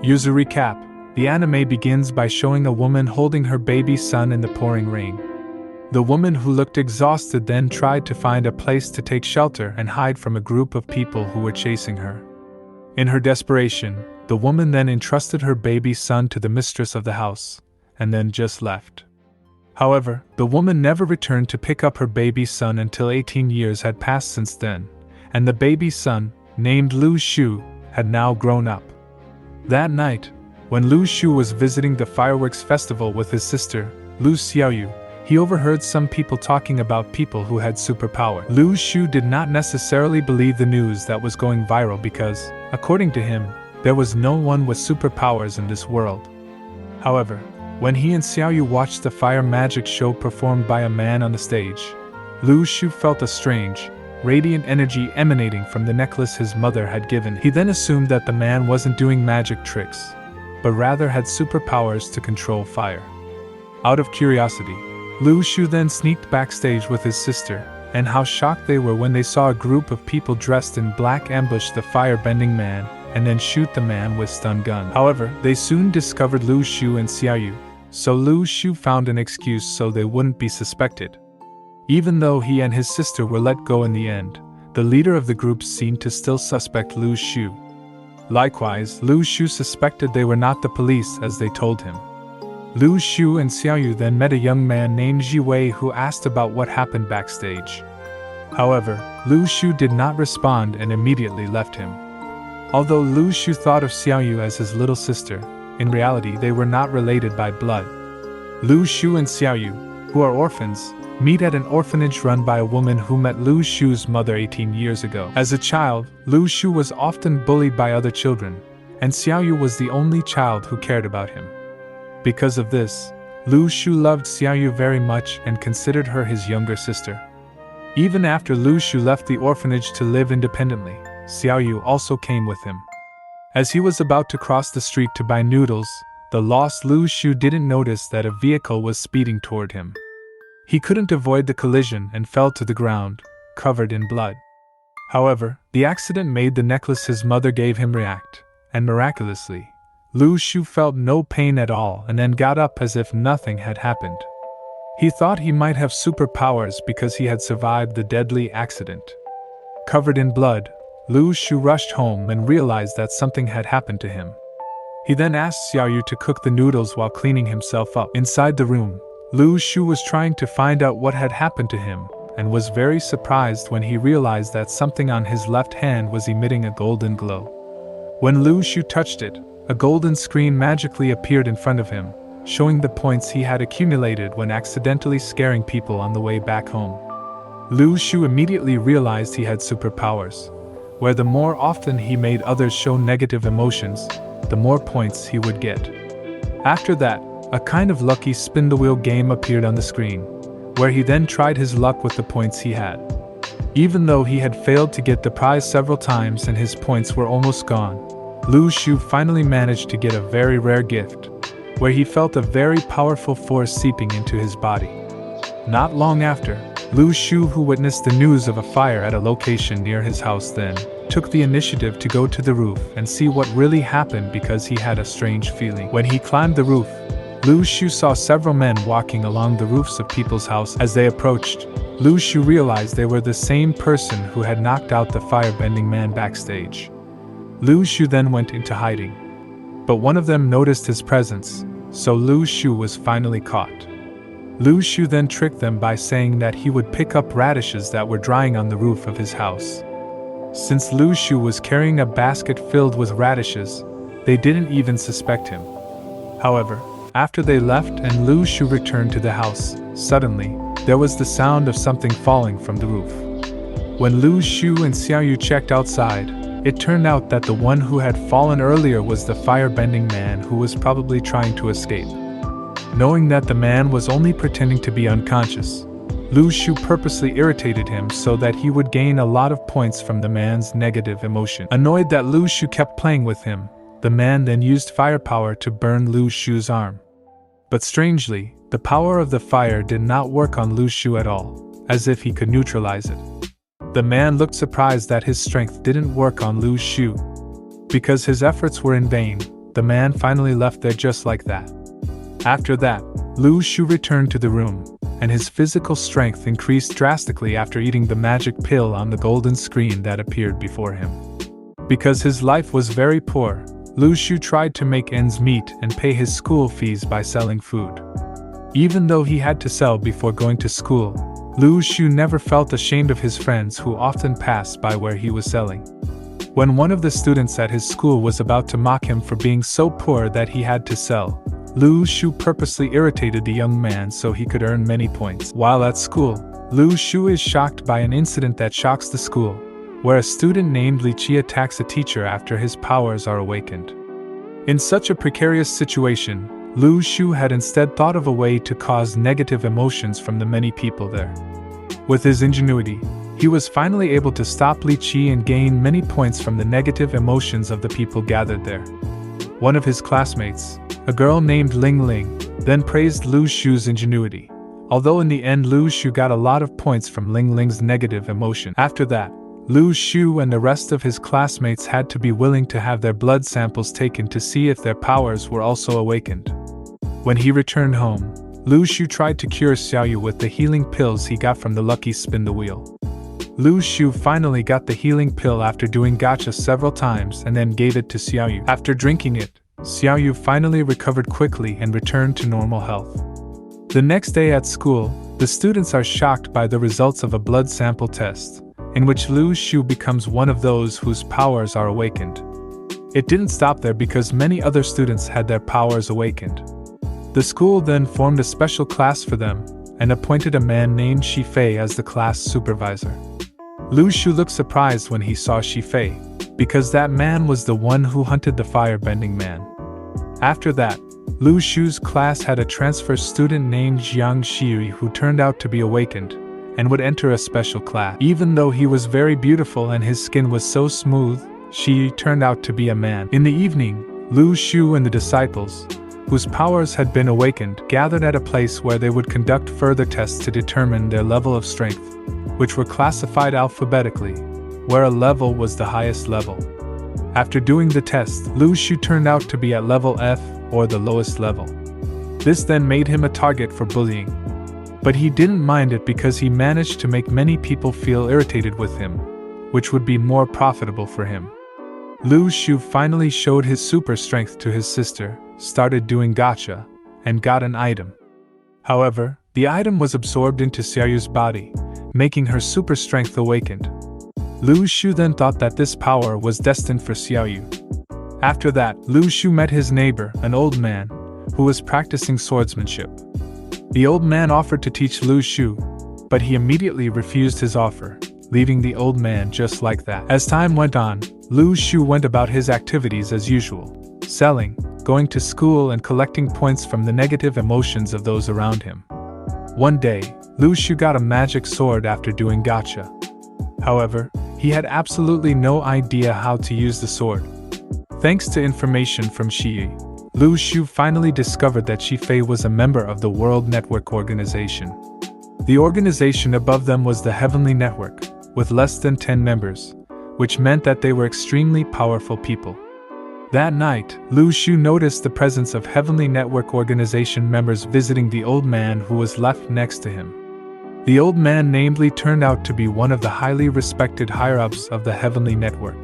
User recap. The anime begins by showing a woman holding her baby son in the pouring rain. The woman, who looked exhausted, then tried to find a place to take shelter and hide from a group of people who were chasing her. In her desperation, the woman then entrusted her baby son to the mistress of the house, and then just left. However, the woman never returned to pick up her baby son until 18 years had passed since then, and the baby son, named Lu Shu, had now grown up. That night, when Lu Shu was visiting the fireworks festival with his sister, Lu Xiaoyu, he overheard some people talking about people who had superpower. Lu Shu did not necessarily believe the news that was going viral because, according to him, there was no one with superpowers in this world. However, when he and Xiaoyu watched the fire magic show performed by a man on the stage, Lu Shu felt a strange, radiant energy emanating from the necklace his mother had given. He then assumed that the man wasn't doing magic tricks, but rather had superpowers to control fire. Out of curiosity, Lu Shu then sneaked backstage with his sister, and how shocked they were when they saw a group of people dressed in black ambush the fire-bending man, and then shoot the man with stun gun. However, they soon discovered Lu Shu and Xiaoyu, so Lu Shu found an excuse so they wouldn't be suspected. Even though he and his sister were let go in the end, the leader of the group seemed to still suspect Lu Shu. Likewise, Lu Shu suspected they were not the police as they told him. Lu Shu and Xiaoyu then met a young man named Ji Wei who asked about what happened backstage. However, Lu Shu did not respond and immediately left him. Although Lu Shu thought of Xiaoyu as his little sister, in reality they were not related by blood. Lu Shu and Xiaoyu, who are orphans, meet at an orphanage run by a woman who met Lu Shu's mother 18 years ago. As a child, Lu Shu was often bullied by other children, and Xiaoyu was the only child who cared about him. Because of this, Lu Shu loved Xiaoyu very much and considered her his younger sister. Even after Lu Shu left the orphanage to live independently, Xiaoyu also came with him. As he was about to cross the street to buy noodles, the lost Lu Shu didn't notice that a vehicle was speeding toward him. He couldn't avoid the collision and fell to the ground, covered in blood. However, the accident made the necklace his mother gave him react, and miraculously, Lu Shu felt no pain at all and then got up as if nothing had happened. He thought he might have superpowers because he had survived the deadly accident. Covered in blood, Lu Shu rushed home and realized that something had happened to him. He then asked Xiaoyu to cook the noodles while cleaning himself up. Inside the room, Lu Shu was trying to find out what had happened to him, and was very surprised when he realized that something on his left hand was emitting a golden glow. When Lu Shu touched it, a golden screen magically appeared in front of him, showing the points he had accumulated when accidentally scaring people on the way back home. Lu Shu immediately realized he had superpowers, where the more often he made others show negative emotions, the more points he would get. After that, a kind of lucky spin-the-wheel game appeared on the screen, where he then tried his luck with the points he had. Even though he had failed to get the prize several times and his points were almost gone, Lu Shu finally managed to get a very rare gift, where he felt a very powerful force seeping into his body. Not long after, Lu Shu, who witnessed the news of a fire at a location near his house, then took the initiative to go to the roof and see what really happened because he had a strange feeling. When he climbed the roof, Lu Shu saw several men walking along the roofs of people's houses. As they approached, Lu Shu realized they were the same person who had knocked out the firebending man backstage. Lu Shu then went into hiding. But one of them noticed his presence, so Lu Shu was finally caught. Lu Shu then tricked them by saying that he would pick up radishes that were drying on the roof of his house. Since Lu Shu was carrying a basket filled with radishes, they didn't even suspect him. However, after they left and Lu Shu returned to the house, suddenly, there was the sound of something falling from the roof. When Lu Shu and Xiaoyu checked outside, it turned out that the one who had fallen earlier was the firebending man who was probably trying to escape. Knowing that the man was only pretending to be unconscious, Lu Shu purposely irritated him so that he would gain a lot of points from the man's negative emotion. Annoyed that Lu Shu kept playing with him, the man then used firepower to burn Lu Shu's arm. But strangely, the power of the fire did not work on Lu Shu at all, as if he could neutralize it. The man looked surprised that his strength didn't work on Lu Shu. Because his efforts were in vain, the man finally left there just like that. After that, Lu Shu returned to the room, and his physical strength increased drastically after eating the magic pill on the golden screen that appeared before him. Because his life was very poor, Lu Shu tried to make ends meet and pay his school fees by selling food. Even though he had to sell before going to school, Lu Shu never felt ashamed of his friends who often passed by where he was selling. When one of the students at his school was about to mock him for being so poor that he had to sell, Lu Shu purposely irritated the young man so he could earn many points. While at school, Lu Shu is shocked by an incident that shocks the school, where a student named Li Qi attacks a teacher after his powers are awakened. In such a precarious situation, Lu Shu had instead thought of a way to cause negative emotions from the many people there. With his ingenuity, he was finally able to stop Li Qi and gain many points from the negative emotions of the people gathered there. One of his classmates, a girl named Ling Ling, then praised Lu Shu's ingenuity, although in the end Lu Shu got a lot of points from Ling Ling's negative emotion. After that, Lu Shu and the rest of his classmates had to be willing to have their blood samples taken to see if their powers were also awakened. When he returned home, Lu Shu tried to cure Xiaoyu with the healing pills he got from the lucky spin the wheel. Lu Shu finally got the healing pill after doing gacha several times and then gave it to Xiaoyu. After drinking it, Xiaoyu finally recovered quickly and returned to normal health. The next day at school, the students are shocked by the results of a blood sample test, in which Lu Shu becomes one of those whose powers are awakened. It didn't stop there because many other students had their powers awakened. The school then formed a special class for them, and appointed a man named Shi Fei as the class supervisor. Lu Shu looked surprised when he saw Shi Fei, because that man was the one who hunted the firebending man. After that, Lu Shu's class had a transfer student named Jiang Xiyu who turned out to be awakened, and would enter a special class. Even though he was very beautiful and his skin was so smooth, Xiyu turned out to be a man. In the evening, Lu Shu and the disciples, whose powers had been awakened, gathered at a place where they would conduct further tests to determine their level of strength, which were classified alphabetically, where a level was the highest level. After doing the test, Lu Shu turned out to be at level F, or the lowest level. This then made him a target for bullying. But he didn't mind it because he managed to make many people feel irritated with him, which would be more profitable for him. Lu Shu finally showed his super strength to his sister, started doing gacha, and got an item. However, the item was absorbed into Xiaoyu's body, making her super strength awakened. Lu Shu then thought that this power was destined for Xiaoyu. After that, Lu Shu met his neighbor, an old man, who was practicing swordsmanship. The old man offered to teach Lu Shu, but he immediately refused his offer, leaving the old man just like that. As time went on, Lu Shu went about his activities as usual, selling, going to school and collecting points from the negative emotions of those around him. One day, Lu Shu got a magic sword after doing gacha. However, he had absolutely no idea how to use the sword. Thanks to information from Shi, Lu Shu finally discovered that Shi Fei was a member of the World Network Organization. The organization above them was the Heavenly Network, with less than 10 members, which meant that they were extremely powerful people. That night, Lu Shu noticed the presence of Heavenly Network Organization members visiting the old man who was left next to him. The old man named Li turned out to be one of the highly respected higher-ups of the Heavenly Network.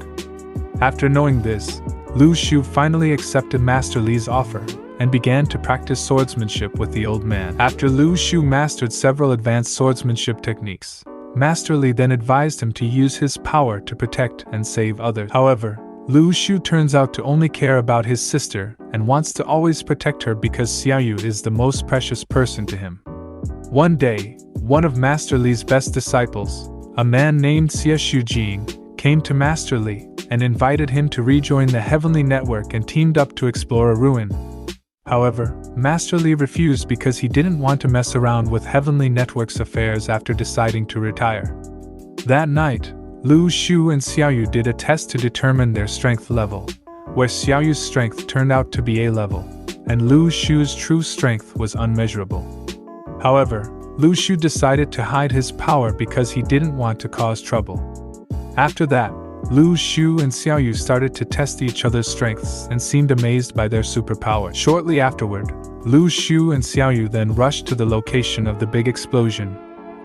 After knowing this, Lu Shu finally accepted Master Li's offer, and began to practice swordsmanship with the old man. After Lu Shu mastered several advanced swordsmanship techniques, Master Li then advised him to use his power to protect and save others. However, Lu Shu turns out to only care about his sister, and wants to always protect her because Xiaoyu is the most precious person to him. One day, one of Master Li's best disciples, a man named Xie Shujing, came to Master Li, and invited him to rejoin the Heavenly Network and teamed up to explore a ruin. However, Master Li refused because he didn't want to mess around with Heavenly Network's affairs after deciding to retire. That night, Lu Shu and Xiaoyu did a test to determine their strength level, where Xiaoyu's strength turned out to be A level, and Lu Shu's true strength was unmeasurable. However, Lu Shu decided to hide his power because he didn't want to cause trouble. After that, Lu Xu and Xiaoyu started to test each other's strengths and seemed amazed by their superpower. Shortly afterward, Lu Xu and Xiaoyu then rushed to the location of the big explosion,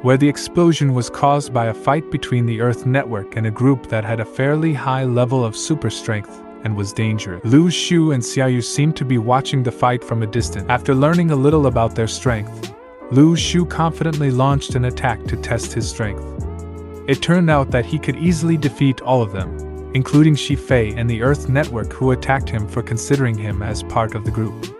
where the explosion was caused by a fight between the Earth Network and a group that had a fairly high level of super strength and was dangerous. Lu Xu and Xiaoyu seemed to be watching the fight from a distance. After learning a little about their strength, Lu Xu confidently launched an attack to test his strength. It turned out that he could easily defeat all of them, including Shi Fei and the Earth Network, who attacked him for considering him as part of the group.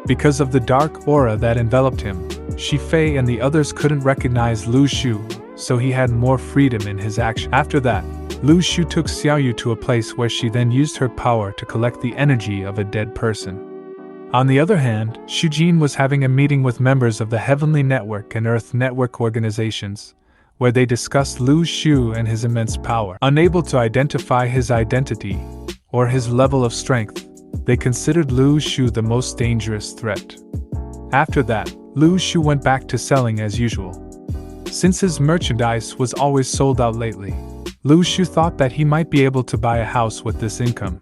Because of the dark aura that enveloped him, Shi Fei and the others couldn't recognize Lu Xu, so he had more freedom in his action. After that, Lu Xu took Xiaoyu to a place where she then used her power to collect the energy of a dead person. On the other hand, Xu Jin was having a meeting with members of the Heavenly Network and Earth Network organizations, where they discussed Lu Xu and his immense power. Unable to identify his identity or his level of strength, they considered Lu Xu the most dangerous threat. After that, Lu Xu went back to selling as usual. Since his merchandise was always sold out lately, Lu Xu thought that he might be able to buy a house with this income.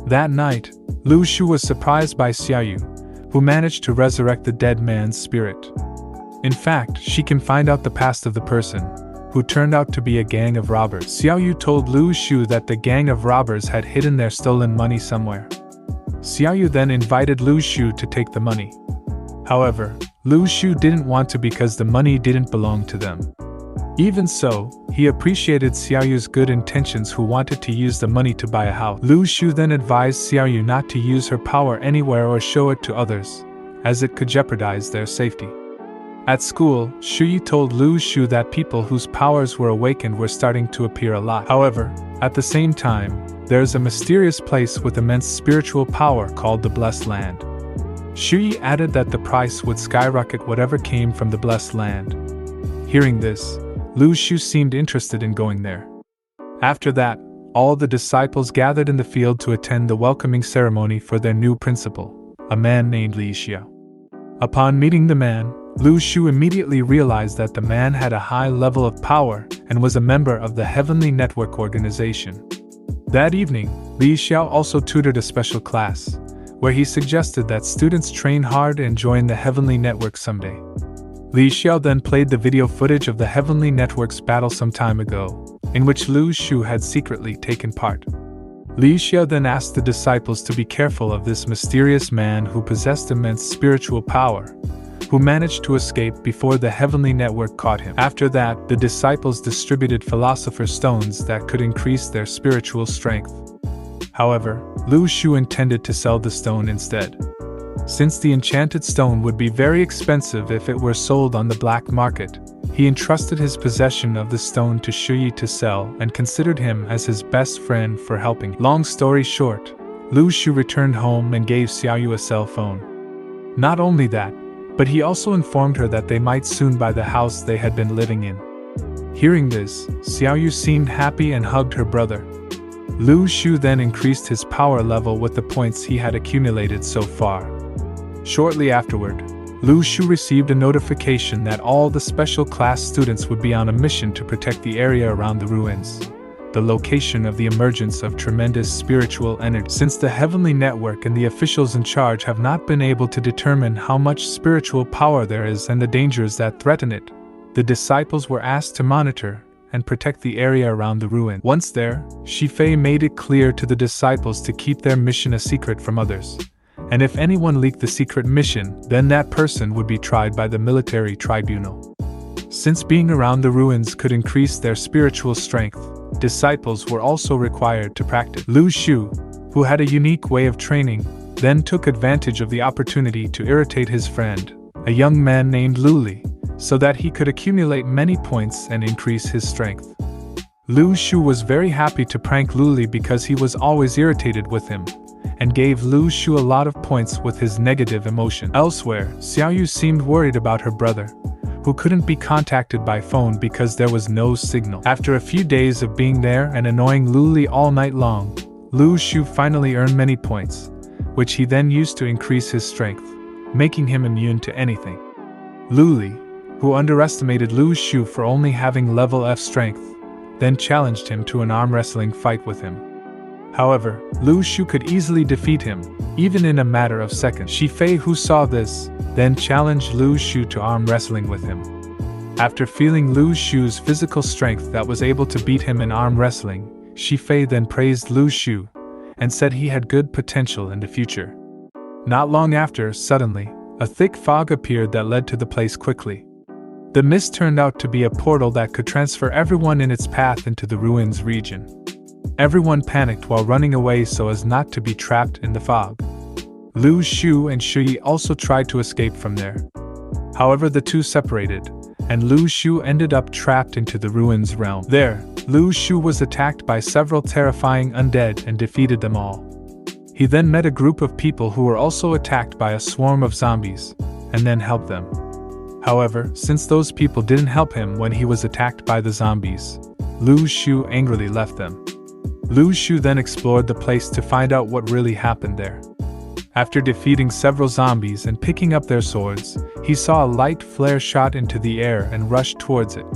That night, Lu Xu was surprised by Xiaoyu, who managed to resurrect the dead man's spirit. In fact, she can find out the past of the person, who turned out to be a gang of robbers. Xiaoyu told Lu Xu that the gang of robbers had hidden their stolen money somewhere. Xiaoyu then invited Lu Xu to take the money. However, Lu Xu didn't want to because the money didn't belong to them. Even so, he appreciated Xiaoyu's good intentions, who wanted to use the money to buy a house. Lu Xu then advised Xiaoyu not to use her power anywhere or show it to others, as it could jeopardize their safety. At school, Shuyi told Lu Xu that people whose powers were awakened were starting to appear a lot. However, at the same time, there's a mysterious place with immense spiritual power called the Blessed Land. Shuyi added that the price would skyrocket whatever came from the Blessed Land. Hearing this, Lu Xu seemed interested in going there. After that, all the disciples gathered in the field to attend the welcoming ceremony for their new principal, a man named Li Xiao. Upon meeting the man, Lu Xu immediately realized that the man had a high level of power and was a member of the Heavenly Network organization. That evening, Li Xiao also tutored a special class, where he suggested that students train hard and join the Heavenly Network someday. Li Xiao then played the video footage of the Heavenly Network's battle some time ago, in which Lu Xu had secretly taken part. Li Xiao then asked the disciples to be careful of this mysterious man who possessed immense spiritual power, who managed to escape before the Heavenly Network caught him. After that, the disciples distributed Philosopher's Stones that could increase their spiritual strength. However, Lu Xu intended to sell the stone instead. Since the enchanted stone would be very expensive if it were sold on the black market, he entrusted his possession of the stone to Shuyi to sell and considered him as his best friend for helping. Long story short, Lu Xu returned home and gave Xiaoyu a cell phone. Not only that, but he also informed her that they might soon buy the house they had been living in. Hearing this, Xiaoyu seemed happy and hugged her brother. Lu Xu then increased his power level with the points he had accumulated so far. Shortly afterward, Lu Xu received a notification that all the special class students would be on a mission to protect the area around the ruins, the location of the emergence of tremendous spiritual energy. Since the Heavenly Network and the officials in charge have not been able to determine how much spiritual power there is and the dangers that threaten it, the disciples were asked to monitor and protect the area around the ruin. Once there, Shi Fei made it clear to the disciples to keep their mission a secret from others, and if anyone leaked the secret mission, then that person would be tried by the military tribunal. Since being around the ruins could increase their spiritual strength, disciples were also required to practice. Lu Xu, who had a unique way of training, then took advantage of the opportunity to irritate his friend, a young man named Luli, so that he could accumulate many points and increase his strength. Lu Xu was very happy to prank Luli because he was always irritated with him, and gave Lu Xu a lot of points with his negative emotion. Elsewhere, Xiaoyu seemed worried about her brother, who couldn't be contacted by phone because there was no signal. After a few days of being there and annoying Luli all night long, Lu Xu finally earned many points, which he then used to increase his strength, making him immune to anything. Luli, who underestimated Lu Xu for only having level F strength, then challenged him to an arm wrestling fight with him. However, Lu Shu could easily defeat him, even in a matter of seconds. Shi Fei, who saw this, then challenged Lu Shu to arm wrestling with him. After feeling Lu Shu's physical strength that was able to beat him in arm wrestling, Shi Fei then praised Lu Shu and said he had good potential in the future. Not long after, suddenly, a thick fog appeared that led to the place quickly. The mist turned out to be a portal that could transfer everyone in its path into the ruins region. Everyone panicked while running away so as not to be trapped in the fog. Lu Shu and Shui also tried to escape from there. However, the two separated, and Lu Shu ended up trapped into the ruins realm. There, Lu Shu was attacked by several terrifying undead and defeated them all. He then met a group of people who were also attacked by a swarm of zombies, and then helped them. However, since those people didn't help him when he was attacked by the zombies, Lu Shu angrily left them. Lu Shu then explored the place to find out what really happened there. After defeating several zombies and picking up their swords, he saw a light flare shot into the air and rushed towards it.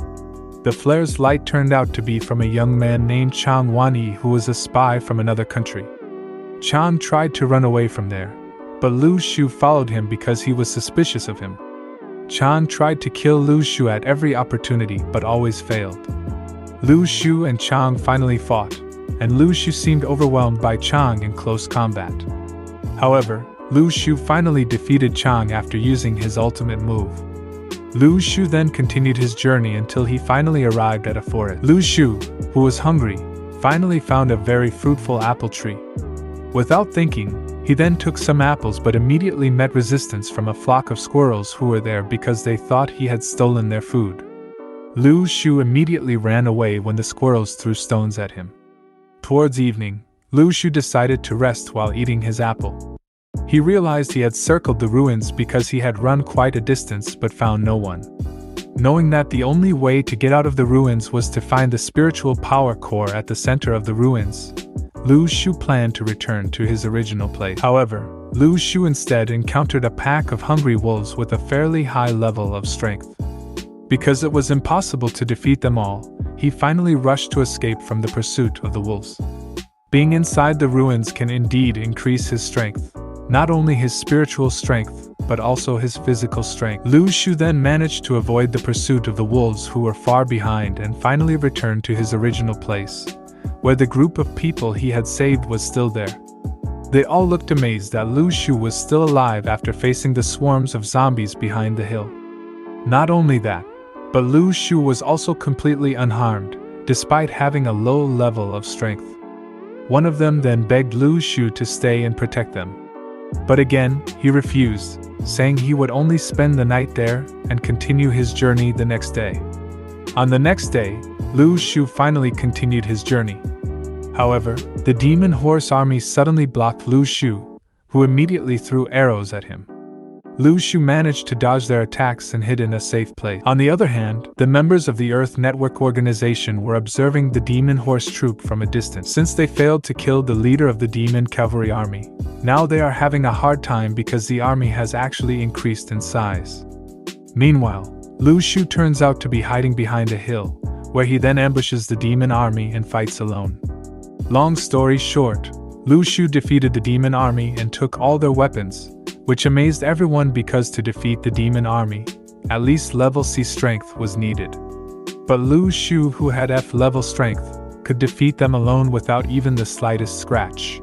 The flare's light turned out to be from a young man named Chang Wanyi, who was a spy from another country. Chang tried to run away from there, but Lu Shu followed him because he was suspicious of him. Chang tried to kill Lu Shu at every opportunity but always failed. Lu Shu and Chang finally fought, and Lu Shu seemed overwhelmed by Chang in close combat. However, Lu Shu finally defeated Chang after using his ultimate move. Lu Shu then continued his journey until he finally arrived at a forest. Lu Shu, who was hungry, finally found a very fruitful apple tree. Without thinking, he then took some apples but immediately met resistance from a flock of squirrels who were there because they thought he had stolen their food. Lu Shu immediately ran away when the squirrels threw stones at him. Towards evening, Lu Shu decided to rest while eating his apple. He realized he had circled the ruins because he had run quite a distance but found no one. Knowing that the only way to get out of the ruins was to find the spiritual power core at the center of the ruins, Lu Shu planned to return to his original place. However, Lu Shu instead encountered a pack of hungry wolves with a fairly high level of strength. Because it was impossible to defeat them all, he finally rushed to escape from the pursuit of the wolves. Being inside the ruins can indeed increase his strength, not only his spiritual strength, but also his physical strength. Lu Shu then managed to avoid the pursuit of the wolves who were far behind and finally returned to his original place, where the group of people he had saved was still there. They all looked amazed that Lu Shu was still alive after facing the swarms of zombies behind the hill. Not only that, but Lu Shu was also completely unharmed, despite having a low level of strength. One of them then begged Lu Shu to stay and protect them. But again, he refused, saying he would only spend the night there and continue his journey the next day. On the next day, Lu Shu finally continued his journey. However, the demon horse army suddenly blocked Lu Shu, who immediately threw arrows at him. Lu Shu managed to dodge their attacks and hid in a safe place. On the other hand, the members of the Earth Network organization were observing the demon horse troop from a distance. Since they failed to kill the leader of the demon cavalry army, now they are having a hard time because the army has actually increased in size. Meanwhile, Lu Shu turns out to be hiding behind a hill, where he then ambushes the demon army and fights alone. Long story short, Lu Shu defeated the demon army and took all their weapons, which amazed everyone because to defeat the demon army, at least level C strength was needed. But Lu Shu, who had F level strength, could defeat them alone without even the slightest scratch.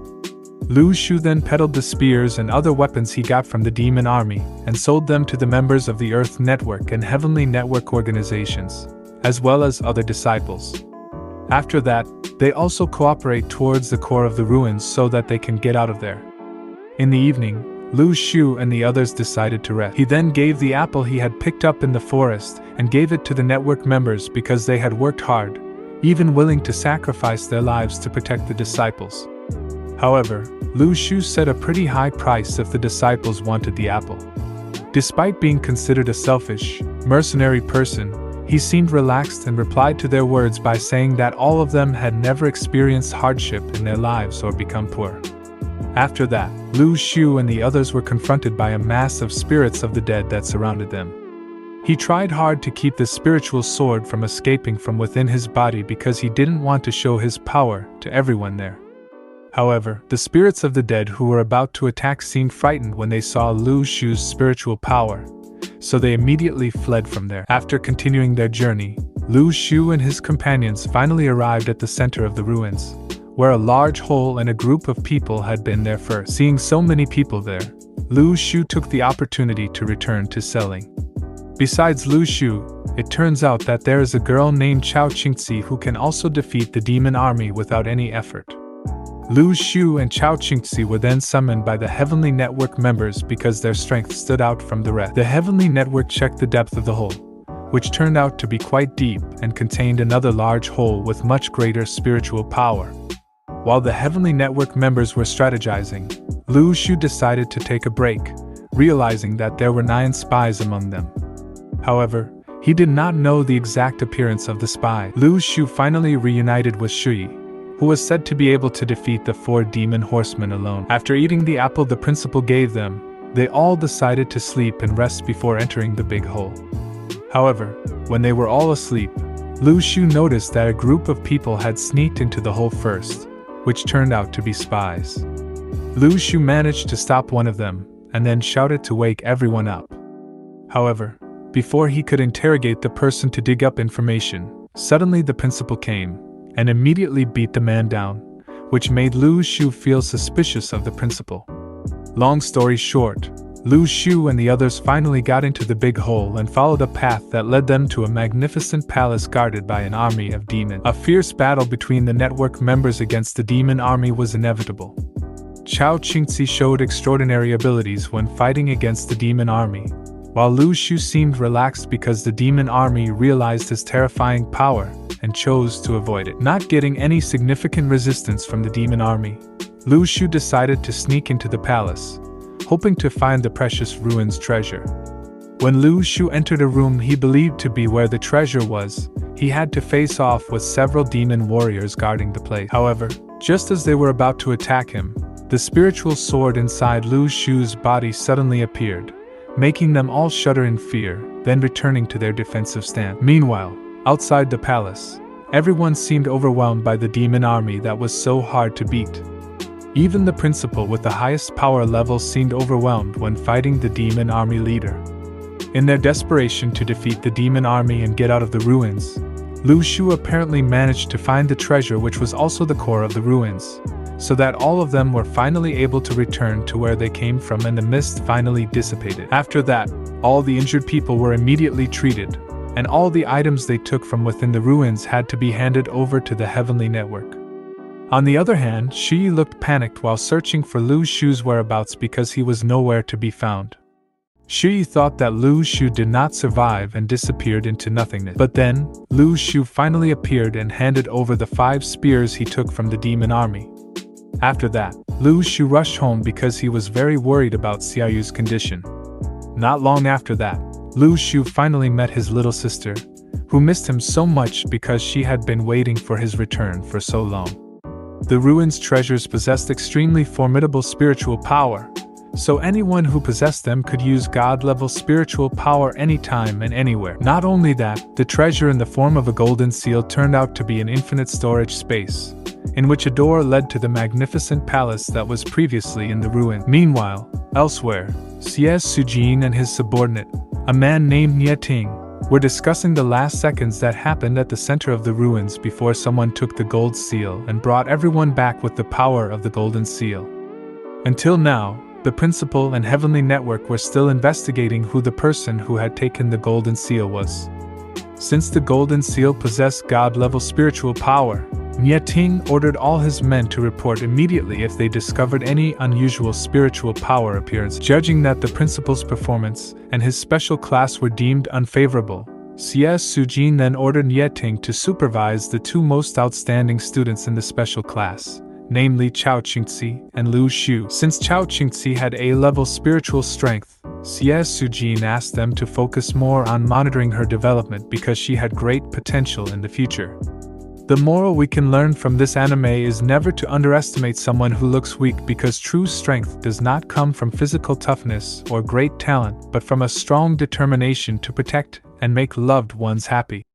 Lu Shu then peddled the spears and other weapons he got from the demon army and sold them to the members of the Earth Network and Heavenly Network organizations, as well as other disciples. After that, they also cooperate towards the core of the ruins so that they can get out of there. In the evening, Lu Shu and the others decided to rest. He then gave the apple he had picked up in the forest and gave it to the network members because they had worked hard, even willing to sacrifice their lives to protect the disciples. However, Lu Shu set a pretty high price if the disciples wanted the apple. Despite being considered a selfish, mercenary person, he seemed relaxed and replied to their words by saying that all of them had never experienced hardship in their lives or become poor. After that, Lu Shu and the others were confronted by a mass of spirits of the dead that surrounded them. He tried hard to keep the spiritual sword from escaping from within his body because he didn't want to show his power to everyone there. However, the spirits of the dead who were about to attack seemed frightened when they saw Lu Shu's spiritual power, so they immediately fled from there. After continuing their journey, Lu Shu and his companions finally arrived at the center of the ruins, where a large hole and a group of people had been there first. Seeing so many people there, Lu Shu took the opportunity to return to selling. Besides Lu Shu, it turns out that there is a girl named Chao Qingzi who can also defeat the demon army without any effort. Lu Shu and Chao Qingzi were then summoned by the Heavenly Network members because their strength stood out from the rest. The Heavenly Network checked the depth of the hole, which turned out to be quite deep and contained another large hole with much greater spiritual power. While the Heavenly Network members were strategizing, Lu Shu decided to take a break, realizing that there were 9 spies among them. However, he did not know the exact appearance of the spy. Lu Shu finally reunited with Shui, who was said to be able to defeat the 4 demon horsemen alone. After eating the apple the principal gave them, they all decided to sleep and rest before entering the big hole. However, when they were all asleep, Lu Shu noticed that a group of people had sneaked into the hole first, which turned out to be spies. Lu Shu managed to stop one of them, and then shouted to wake everyone up. However, before he could interrogate the person to dig up information, suddenly the principal came, and immediately beat the man down, which made Lu Shu feel suspicious of the principal. Long story short, Lu Shu and the others finally got into the big hole and followed a path that led them to a magnificent palace guarded by an army of demons. A fierce battle between the network members against the demon army was inevitable. Chao Qingzi showed extraordinary abilities when fighting against the demon army, while Lu Shu seemed relaxed because the demon army realized his terrifying power and chose to avoid it. Not getting any significant resistance from the demon army, Lu Shu decided to sneak into the palace, hoping to find the precious ruins treasure. When Lu Shu entered a room he believed to be where the treasure was, he had to face off with several demon warriors guarding the place. However, just as they were about to attack him, the spiritual sword inside Lu Shu's body suddenly appeared, making them all shudder in fear, then returning to their defensive stand. Meanwhile, outside the palace, everyone seemed overwhelmed by the demon army that was so hard to beat. Even the principal with the highest power level seemed overwhelmed when fighting the demon army leader. In their desperation to defeat the demon army and get out of the ruins, Lu Shu apparently managed to find the treasure, which was also the core of the ruins, so that all of them were finally able to return to where they came from and the mist finally dissipated. After that, all the injured people were immediately treated, and all the items they took from within the ruins had to be handed over to the Heavenly Network. On the other hand, Shi looked panicked while searching for Lu Shu's whereabouts because he was nowhere to be found. Shi thought that Lu Shu did not survive and disappeared into nothingness. But then, Lu Shu finally appeared and handed over the 5 spears he took from the demon army. After that, Lu Shu rushed home because he was very worried about Xiaoyu's condition. Not long after that, Lu Shu finally met his little sister, who missed him so much because she had been waiting for his return for so long. The ruins' treasures possessed extremely formidable spiritual power, so anyone who possessed them could use God-level spiritual power anytime and anywhere. Not only that, the treasure in the form of a golden seal turned out to be an infinite storage space, in which a door led to the magnificent palace that was previously in the ruin. Meanwhile, elsewhere, Xie Sujin and his subordinate, a man named Nie Ting, were discussing the last seconds that happened at the center of the ruins before someone took the gold seal and brought everyone back with the power of the golden seal. Until now, the principal and Heavenly Network were still investigating who the person who had taken the golden seal was. Since the golden seal possessed God-level spiritual power, Nie Ting ordered all his men to report immediately if they discovered any unusual spiritual power appearance. Judging that the principal's performance and his special class were deemed unfavorable, Xie Sujin then ordered Nie Ting to supervise the 2 most outstanding students in the special class, namely Chao Qingzi and Lu Shu. Since Chao Qingzi had A-level spiritual strength, Xie Sujin asked them to focus more on monitoring her development because she had great potential in the future. The moral we can learn from this anime is never to underestimate someone who looks weak, because true strength does not come from physical toughness or great talent, but from a strong determination to protect and make loved ones happy.